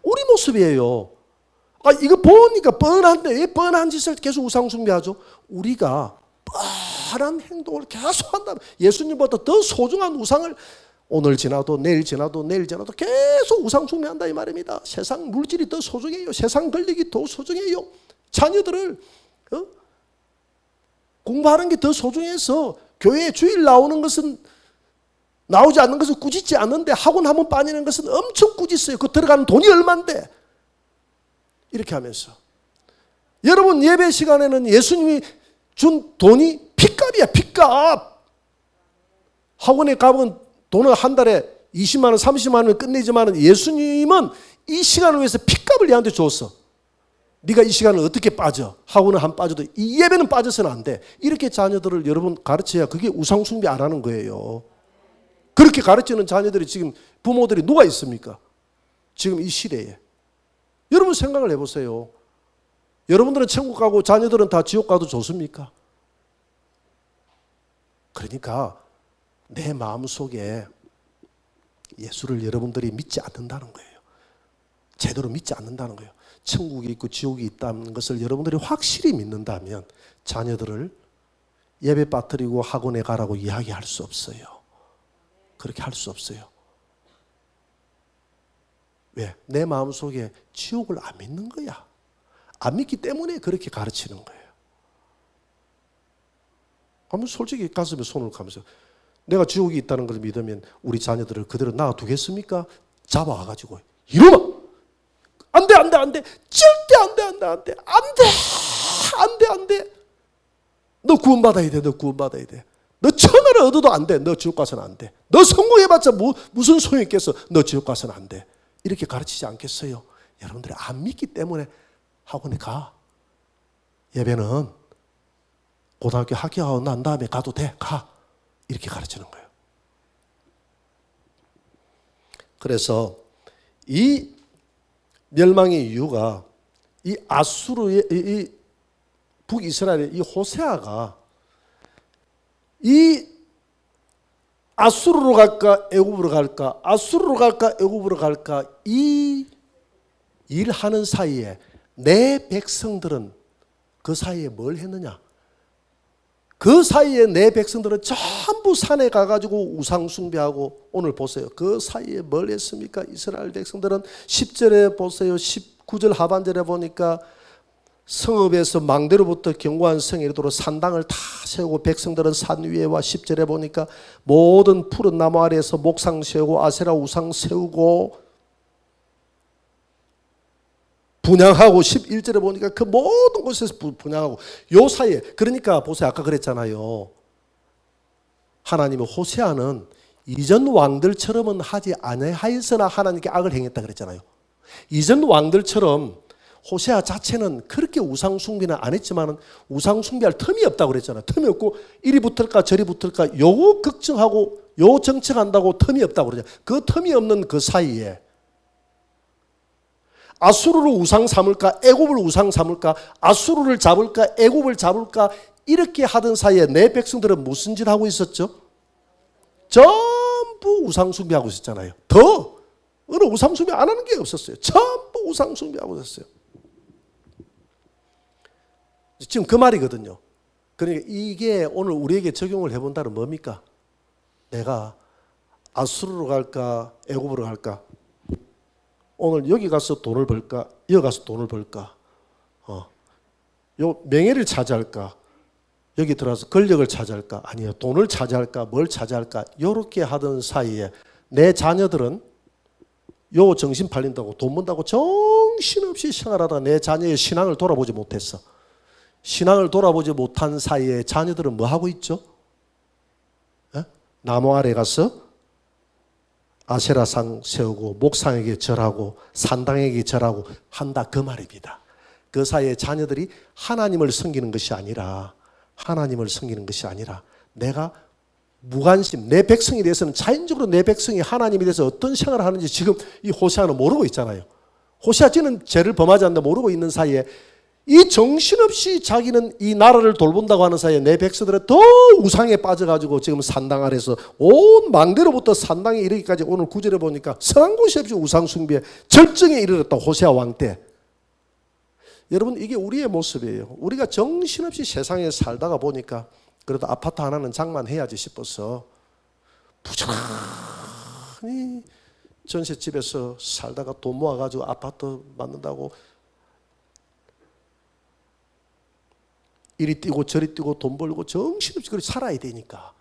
A: 우리 모습이에요. 이거 보니까 뻔한데 왜 뻔한 짓을 계속 우상 숭배하죠? 우리가 뻔한 행동을 계속 한다면 예수님보다 더 소중한 우상을 오늘 지나도 내일 지나도 내일 지나도 계속 우상 숭배한다 이 말입니다. 세상 물질이 더 소중해요. 세상 권력이 더 소중해요. 자녀들을 공부하는 게 더 소중해서 교회에 주일 나오지 않는 것은 꾸짖지 않는데 학원 한번 빠지는 것은 엄청 꾸짖어요. 그 들어가는 돈이 얼만데. 이렇게 하면서 여러분 예배 시간에는 예수님이 준 돈이 핏값이야. 핏값. 학원에 가면 돈을 한 달에 20만 원 30만 원을 끝내지만 예수님은 이 시간을 위해서 핏값을 얘한테 줬어. 네가 이 시간을 어떻게 빠져? 학원을 한 빠져도 이 예배는 빠져서는 안 돼. 이렇게 자녀들을 여러분 가르쳐야 그게 우상 숭배 안 하는 거예요. 그렇게 가르치는 자녀들이 지금 부모들이 누가 있습니까? 지금 이 시대에. 여러분 생각을 해보세요. 여러분들은 천국 가고 자녀들은 다 지옥 가도 좋습니까? 그러니까 내 마음속에 예수를 여러분들이 믿지 않는다는 거예요. 제대로 믿지 않는다는 거예요. 천국이 있고 지옥이 있다는 것을 여러분들이 확실히 믿는다면 자녀들을 예배 빠뜨리고 학원에 가라고 이야기할 수 없어요. 그렇게 할 수 없어요. 왜? 내 마음속에 지옥을 안 믿는 거야. 안 믿기 때문에 그렇게 가르치는 거예요. 한번 솔직히 가슴에 손을 감으세요. 내가 지옥이 있다는 걸 믿으면 우리 자녀들을 그대로 놔두겠습니까? 잡아와가지고 이놈아! 안 돼, 안 돼, 안 돼! 절대 안 돼, 안 돼, 안 돼! 안 돼! 안 돼, 안 돼! 너 구원받아야 돼, 너 구원받아야 돼. 너 천하를 얻어도 안 돼. 너 지옥 가서는 안 돼. 너 성공해봤자 무슨 소용이 있겠어. 너 지옥 가서는 안 돼. 이렇게 가르치지 않겠어요? 여러분들이 안 믿기 때문에 학원에 가. 예배는 고등학교 학교하고 난 다음에 가도 돼. 가. 이렇게 가르치는 거예요. 그래서 이 멸망의 이유가 이 아수르의 이 북이스라엘의 이 호세아가 이 아수르로 갈까 애굽으로 갈까 아수르로 갈까 애굽으로 갈까 이 일하는 사이에 내 백성들은 그 사이에 뭘 했느냐? 그 사이에 내 백성들은 전부 산에 가가지고 우상 숭배하고 오늘 보세요. 그 사이에 뭘 했습니까? 이스라엘 백성들은 10절에 보세요. 19절 하반절에 보니까 성읍에서 망대로부터 견고한 성에 이르도록 산당을 다 세우고 백성들은 산 위에와 10절에 보니까 모든 푸른 나무 아래에서 목상 세우고 아세라 우상 세우고 분향하고 11절에 보니까 그 모든 곳에서 분향하고 요 사이에 그러니까 보세요. 아까 그랬잖아요. 하나님의 호세아는 이전 왕들처럼은 하지 아니하였으나 하나님께 악을 행했다 그랬잖아요. 이전 왕들처럼 호세아 자체는 그렇게 우상 숭배는 안 했지만 우상 숭배할 틈이 없다고 그랬잖아요. 틈이 없고 이리 붙을까 저리 붙을까 요 걱정하고 요 정책한다고 틈이 없다고 그러잖아요. 그 틈이 없는 그 사이에 아수르를 우상 삼을까 애굽을 우상 삼을까 아수르를 잡을까 애굽을 잡을까 이렇게 하던 사이에 내 백성들은 무슨 짓 하고 있었죠? 전부 우상 숭배하고 있었잖아요. 더 어느 우상 숭배 안 하는 게 없었어요. 전부 우상 숭배하고 있었어요. 지금 그 말이거든요. 그러니까 이게 오늘 우리에게 적용을 해본다면 뭡니까? 내가 아수르로 갈까 애굽으로 갈까? 오늘 여기 가서 돈을 벌까? 여기 가서 돈을 벌까? 요 명예를 차지할까? 여기 들어와서 권력을 차지할까? 아니요. 돈을 차지할까? 뭘 차지할까? 이렇게 하던 사이에 내 자녀들은 요 정신 팔린다고 돈 번다고 정신없이 생활하다가 내 자녀의 신앙을 돌아보지 못했어. 신앙을 돌아보지 못한 사이에 자녀들은 뭐 하고 있죠? 나무 아래 가서 아세라상 세우고 목상에게 절하고 산당에게 절하고 한다 그 말입니다. 그 사이에 자녀들이 하나님을 섬기는 것이 아니라 내가 무관심 내 백성에 대해서는 자연적으로 내 백성이 하나님에 대해서 어떤 생각을 하는지 지금 이 호세아는 모르고 있잖아요. 호세아지는 죄를 범하지 않는다 모르고 있는 사이에 이 정신없이 자기는 이 나라를 돌본다고 하는 사이에 내 백성들은 더 우상에 빠져가지고 지금 산당 아래서 온 망대로부터 산당에 이르기까지 오늘 9절에 보니까 성한 곳이 없이 우상 숭배에 절정에 이르렀다. 호세아 왕 때. 여러분 이게 우리의 모습이에요. 우리가 정신없이 세상에 살다가 보니까 그래도 아파트 하나는 장만해야지 싶어서 부지런히 전셋집에서 살다가 돈 모아가지고 아파트 만든다고 이리 뛰고 저리 뛰고 돈 벌고 정신없이 그렇게 살아야 되니까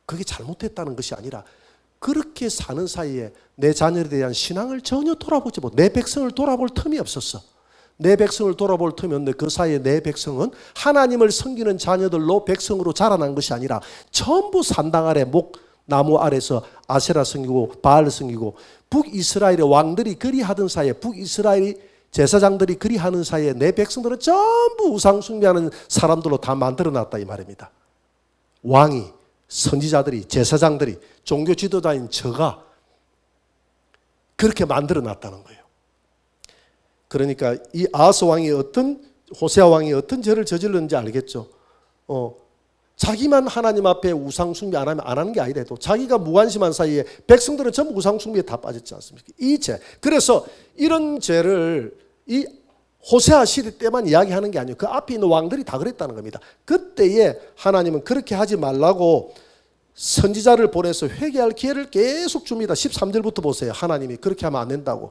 A: 그게 잘못했다는 것이 아니라 그렇게 사는 사이에 내 자녀에 대한 신앙을 전혀 돌아보지 못 내 백성을 돌아볼 틈이 없었어. 내 백성을 돌아볼 틈이 없는데 그 사이에 내 백성은 하나님을 섬기는 자녀들로 백성으로 자라난 것이 아니라 전부 산당 아래 나무 아래서 아세라 섬기고 바알 섬기고 북이스라엘의 왕들이 그리하던 사이에 북이스라엘이 제사장들이 그리하는 사이에 내 백성들은 전부 우상 숭배하는 사람들로 다 만들어놨다 이 말입니다. 왕이 선지자들이, 제사장들이, 종교 지도자인 저가 그렇게 만들어 놨다는 거예요. 그러니까 이 아하스 왕이 호세아 왕이 어떤 죄를 저질렀는지 알겠죠. 자기만 하나님 앞에 우상 숭배 안 하는 게 아니래도 자기가 무관심한 사이에 백성들은 전부 우상 숭배에 다 빠졌지 않습니까? 이 죄. 그래서 이런 죄를 이 호세아 시대 때만 이야기하는 게 아니에요. 그 앞에 있는 왕들이 다 그랬다는 겁니다. 그때에 하나님은 그렇게 하지 말라고 선지자를 보내서 회개할 기회를 계속 줍니다. 13절부터 보세요. 하나님이 그렇게 하면 안 된다고.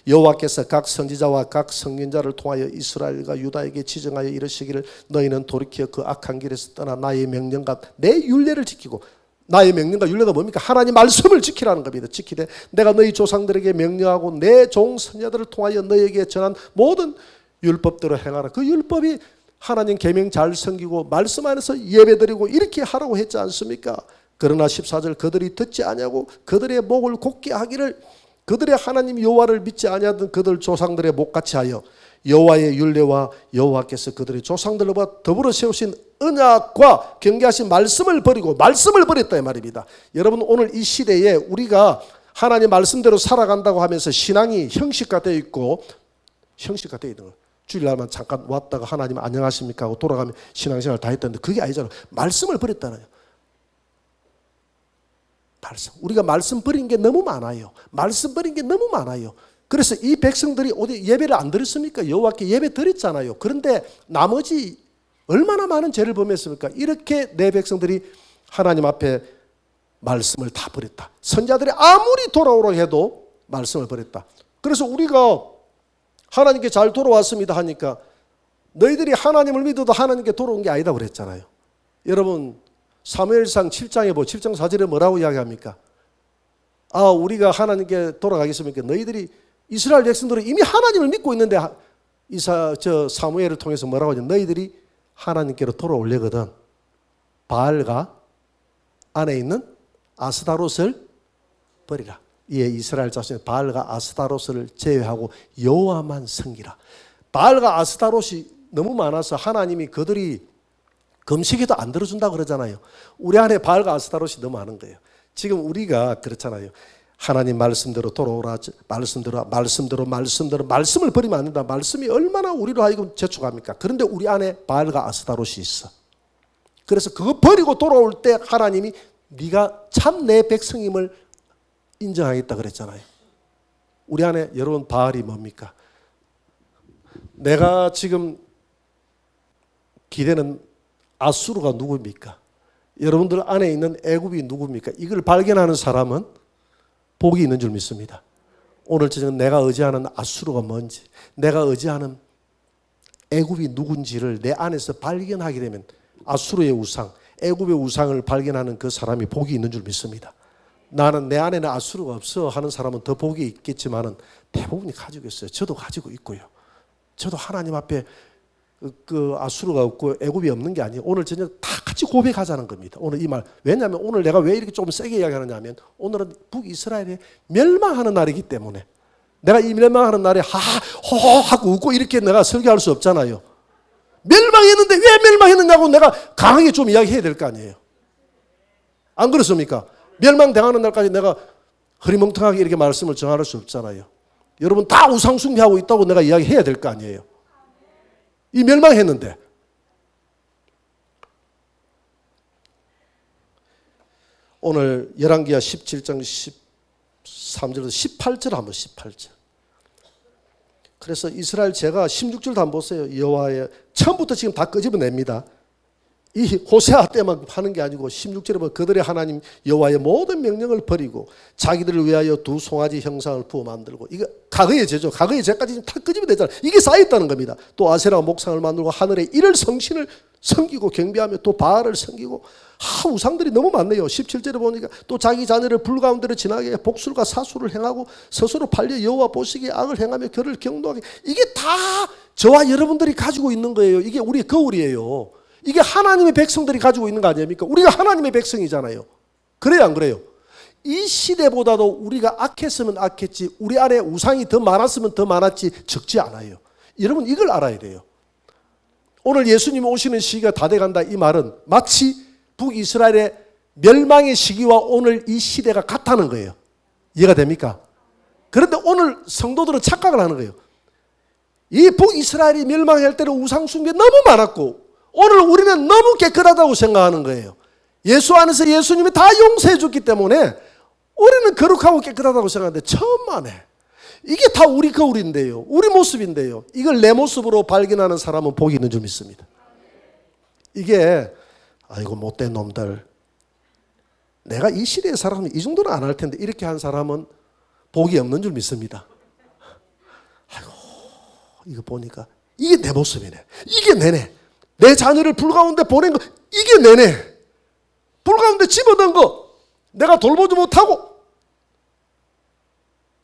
A: 여호와께서 각 선지자와 각 선견자를 통하여 이스라엘과 유다에게 지정하여 이르시기를 너희는 돌이켜 그 악한 길에서 떠나 나의 명령과 내 율례를 지키고, 나의 명령과 율례가 뭡니까? 하나님 말씀을 지키라는 겁니다. 지키되 내가 너희 조상들에게 명령하고 내 종 선지자들을 통하여 너희에게 전한 모든 율법대로 행하라. 그 율법이 하나님 계명 잘 섬기고 말씀 안에서 예배드리고 이렇게 하라고 했지 않습니까? 그러나 14절 그들이 듣지 아니하고 그들의 목을 곧게 하기를, 그들의 하나님 여호와를 믿지 아니하던 그들 조상들의 목같이 하여 여호와의 율례와 여호와께서 그들의 조상들과 더불어 세우신 언약과 경계하신 말씀을 버리고 말씀을 버렸다 이 말입니다. 여러분 오늘 이 시대에 우리가 하나님 말씀대로 살아간다고 하면서 신앙이 형식화되어 있고, 형식화되어 있는 거예요. 주일날만 잠깐 왔다가 하나님 안녕하십니까 하고 돌아가면 신앙생활 다 했다는데 그게 아니잖아요. 말씀을 버렸다는 거예요. 우리가 말씀 버린 게 너무 많아요. 말씀 버린 게 너무 많아요. 그래서 이 백성들이 어디 예배를 안 드렸습니까? 여호와께 예배 드렸잖아요. 그런데 나머지 얼마나 많은 죄를 범했습니까? 이렇게 내 백성들이 하나님 앞에 말씀을 다 버렸다. 선지자들이 아무리 돌아오라 해도 말씀을 버렸다. 그래서 우리가 하나님께 잘 돌아왔습니다 하니까 너희들이 하나님을 믿어도 하나님께 돌아온 게 아니다 그랬잖아요. 여러분 사무엘상 7장에 7장 4절에 뭐라고 이야기합니까? 우리가 하나님께 돌아가겠습니까? 너희들이 이스라엘 백성들은 이미 하나님을 믿고 있는데 사무엘을 통해서 뭐라고 하냐? 너희들이 하나님께로 돌아오려거든 바알과 안에 있는 아스타롯을 버리라. 이에 이스라엘 자손이 바알과 아스타롯을 제외하고 여호와만 섬기라. 바알과 아스타롯이 너무 많아서 하나님이 그들이 금식에도 안 들어준다 그러잖아요. 우리 안에 바알과 아스타롯이 너무 많은 거예요. 지금 우리가 그렇잖아요. 하나님 말씀대로 돌아오라. 말씀대로 말씀을 버리면 안 된다. 말씀이 얼마나 우리로 하여금 재촉합니까? 그런데 우리 안에 바알과 아스타롯이 있어. 그래서 그거 버리고 돌아올 때 하나님이 네가 참 내 백성임을 인정하겠다 그랬잖아요. 우리 안에 여러분 바알이 뭡니까? 내가 지금 기대는 아수르가 누굽니까? 여러분들 안에 있는 애굽이 누굽니까? 이걸 발견하는 사람은 복이 있는 줄 믿습니다. 오늘 저녁 내가 의지하는 아수르가 뭔지, 내가 의지하는 애굽이 누군지를 내 안에서 발견하게 되면 아수르의 우상, 애굽의 우상을 발견하는 그 사람이 복이 있는 줄 믿습니다. 나는 내 안에는 아수르가 없어 하는 사람은 더 복이 있겠지만은 대부분이 가지고 있어요. 저도 가지고 있고요. 저도 하나님 앞에 그 아수르가 없고 애굽이 없는 게 아니에요. 오늘 저녁 다 같이 고백하자는 겁니다. 오늘 이 말. 왜냐하면 오늘 내가 왜 이렇게 조금 세게 이야기하느냐면 오늘은 북이스라엘이 멸망하는 날이기 때문에 내가 이 멸망하는 날에 호호 하고 웃고 이렇게 내가 설교할 수 없잖아요. 멸망했는데 왜 멸망했느냐고 내가 강하게 좀 이야기해야 될 거 아니에요. 안 그렇습니까? 멸망당하는 날까지 내가 흐리멍텅하게 이렇게 말씀을 정할 수 없잖아요. 여러분 다 우상숭배하고 있다고 내가 이야기해야 될 거 아니에요. 이 멸망했는데. 오늘 열왕기하 17장 13절에서 18절 한번 18절. 그래서 이스라엘 제가 16절도 한번 보세요. 여호와의 처음부터 지금 다 끄집어냅니다. 이 호세아 때만 하는 게 아니고 16절에 보면 그들의 하나님 여호와의 모든 명령을 버리고 자기들을 위하여 두 송아지 형상을 부어 만들고, 이거 과거의 죄죠. 과거의 죄까지 다 끄집어내잖아요. 이게 쌓여있다는 겁니다. 또 아세라 목상을 만들고 하늘의 일을 성신을 섬기고 경배하며 또 바알을 섬기고, 우상들이 너무 많네요. 17절에 보니까 또 자기 자녀를 불 가운데로 지나게 복술과 사수를 행하고 스스로 팔려 여호와 보시기에 악을 행하며 그를 경노하게. 이게 다 저와 여러분들이 가지고 있는 거예요. 이게 우리의 거울이에요. 이게 하나님의 백성들이 가지고 있는 거 아닙니까? 우리가 하나님의 백성이잖아요. 그래요, 안 그래요? 이 시대보다도 우리가 악했으면 악했지, 우리 안에 우상이 더 많았으면 더 많았지 적지 않아요. 여러분 이걸 알아야 돼요. 오늘 예수님 오시는 시기가 다 돼간다 이 말은 마치 북이스라엘의 멸망의 시기와 오늘 이 시대가 같다는 거예요. 이해가 됩니까? 그런데 오늘 성도들은 착각을 하는 거예요. 이 북이스라엘이 멸망할 때는 우상숭배 너무 많았고 오늘 우리는 너무 깨끗하다고 생각하는 거예요. 예수 안에서 예수님이 다 용서해 줬기 때문에 우리는 거룩하고 깨끗하다고 생각하는데 천만에 이게 다 우리 거울인데요. 우리 모습인데요. 이걸 내 모습으로 발견하는 사람은 복이 있는 줄 믿습니다. 이게 아이고 못된 놈들, 내가 이 시대의 사람은 이 정도는 안 할 텐데 이렇게 한 사람은 복이 없는 줄 믿습니다. 아이고 이거 보니까 이게 내 모습이네. 이게 내네. 내 자녀를 불 가운데 보낸 거 이게 내네. 불 가운데 집어넣은 거 내가 돌보지 못하고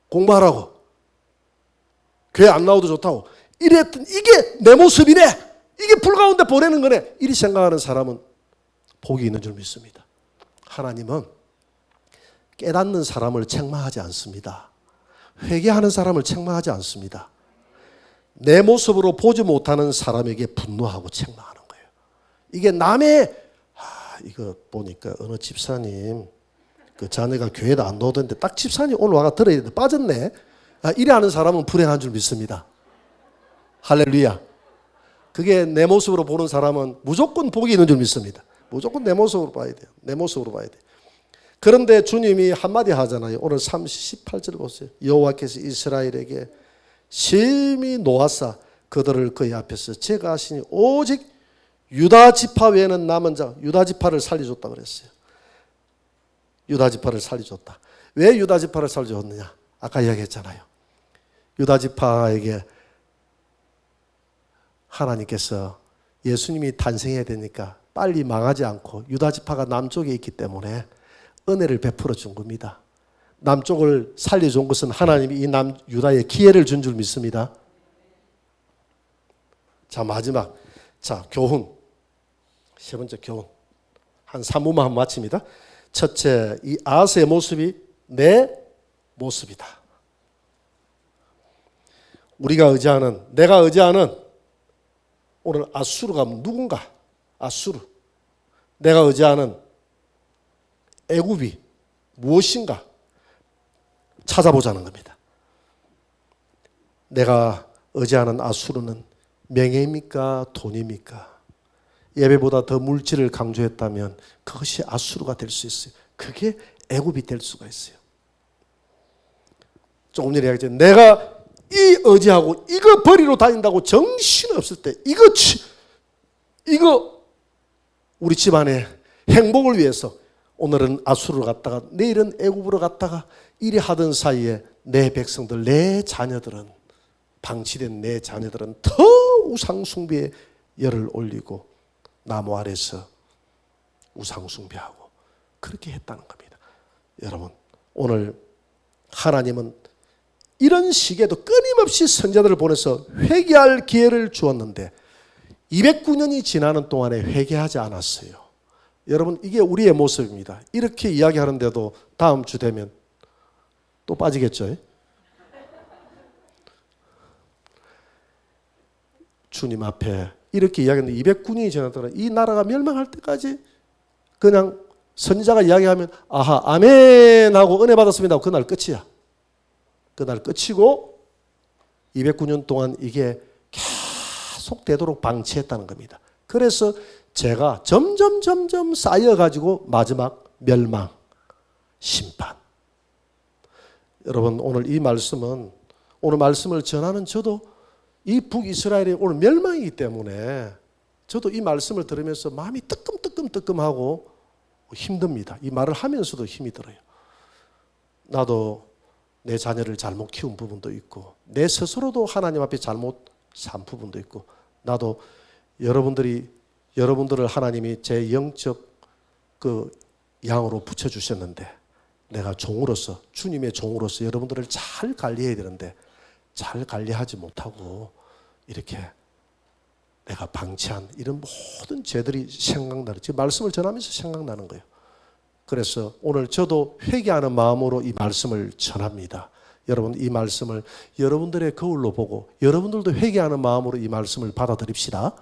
A: 공부하라고 교회 안 나와도 좋다고 이랬던 이게 내 모습이네. 이게 불 가운데 보내는 거네. 이리 생각하는 사람은 복이 있는 줄 믿습니다. 하나님은 깨닫는 사람을 책망하지 않습니다. 회개하는 사람을 책망하지 않습니다. 내 모습으로 보지 못하는 사람에게 분노하고 책망하는 거예요. 이게 남의 이거 보니까 어느 집사님 그 자녀가 교회도 안 나오던데 딱 집사님 오늘 와가 들어야 되는데 빠졌네. 이래 하는 사람은 불행한 줄 믿습니다. 할렐루야. 그게 내 모습으로 보는 사람은 무조건 복이 있는 줄 믿습니다. 무조건 내 모습으로 봐야 돼요. 내 모습으로 봐야 돼요. 그런데 주님이 한마디 하잖아요. 오늘 18절 보세요. 여호와께서 이스라엘에게 심히 노하사 그들을 그의 앞에서 제거하시니 오직 유다 지파 외에는 남은 자, 유다 지파를 살려줬다 그랬어요. 유다 지파를 살려줬다. 왜 유다 지파를 살려줬느냐? 아까 이야기했잖아요. 유다 지파에게 하나님께서 예수님이 탄생해야 되니까 빨리 망하지 않고 유다 지파가 남쪽에 있기 때문에 은혜를 베풀어 준 겁니다. 남쪽을 살려준 것은 하나님이 이 유다에 기회를 준 줄 믿습니다. 자, 마지막. 자, 교훈. 세 번째 교훈. 한 3부만 하면 마칩니다. 첫째, 이 아하스의 모습이 내 모습이다. 우리가 의지하는, 내가 의지하는 오늘 아수르가 누군가? 아수르. 내가 의지하는 애굽이 무엇인가? 찾아보자는 겁니다. 내가 의지하는 아수르는 명예입니까? 돈입니까? 예배보다 더 물질을 강조했다면 그것이 아수르가 될 수 있어요. 그게 애굽이 될 수가 있어요. 조금 전에 이야기했죠. 내가 이 의지하고 이거 버리러 다닌다고 정신없을 때 이거 우리 집안의 행복을 위해서 오늘은 아수르로 갔다가 내일은 애굽으로 갔다가 이리 하던 사이에 내 백성들, 내 자녀들은 방치된 내 자녀들은 더 우상 숭배에 열을 올리고 나무 아래서 우상 숭배하고 그렇게 했다는 겁니다. 여러분, 오늘 하나님은 이런 시기에도 끊임없이 선자들을 보내서 회개할 기회를 주었는데 209년이 지나는 동안에 회개하지 않았어요. 여러분, 이게 우리의 모습입니다. 이렇게 이야기하는데도 다음 주 되면 또 빠지겠죠. 주님 앞에 이렇게 이야기했는데 209년이 지났더라. 이 나라가 멸망할 때까지 그냥 선지자가 이야기하면 아하 아멘 하고 은혜 받았습니다 하고 그날 끝이야. 그날 끝이고 209년 동안 이게 계속 되도록 방치했다는 겁니다. 그래서 제가 점점 쌓여가지고 마지막 멸망, 심판. 여러분, 오늘 이 말씀은 오늘 말씀을 전하는 저도 이 북이스라엘이 오늘 멸망이기 때문에 저도 이 말씀을 들으면서 마음이 뜨끔하고 힘듭니다. 이 말을 하면서도 힘이 들어요. 나도 내 자녀를 잘못 키운 부분도 있고 내 스스로도 하나님 앞에 잘못 산 부분도 있고 나도 여러분들을 하나님이 제 영적 그 양으로 붙여주셨는데 내가 종으로서 주님의 종으로서 여러분들을 잘 관리해야 되는데 잘 관리하지 못하고 이렇게 내가 방치한 이런 모든 죄들이 생각나는 지금 말씀을 전하면서 생각나는 거예요. 그래서 오늘 저도 회개하는 마음으로 이 말씀을 전합니다. 여러분, 이 말씀을 여러분들의 거울로 보고 여러분들도 회개하는 마음으로 이 말씀을 받아들입시다.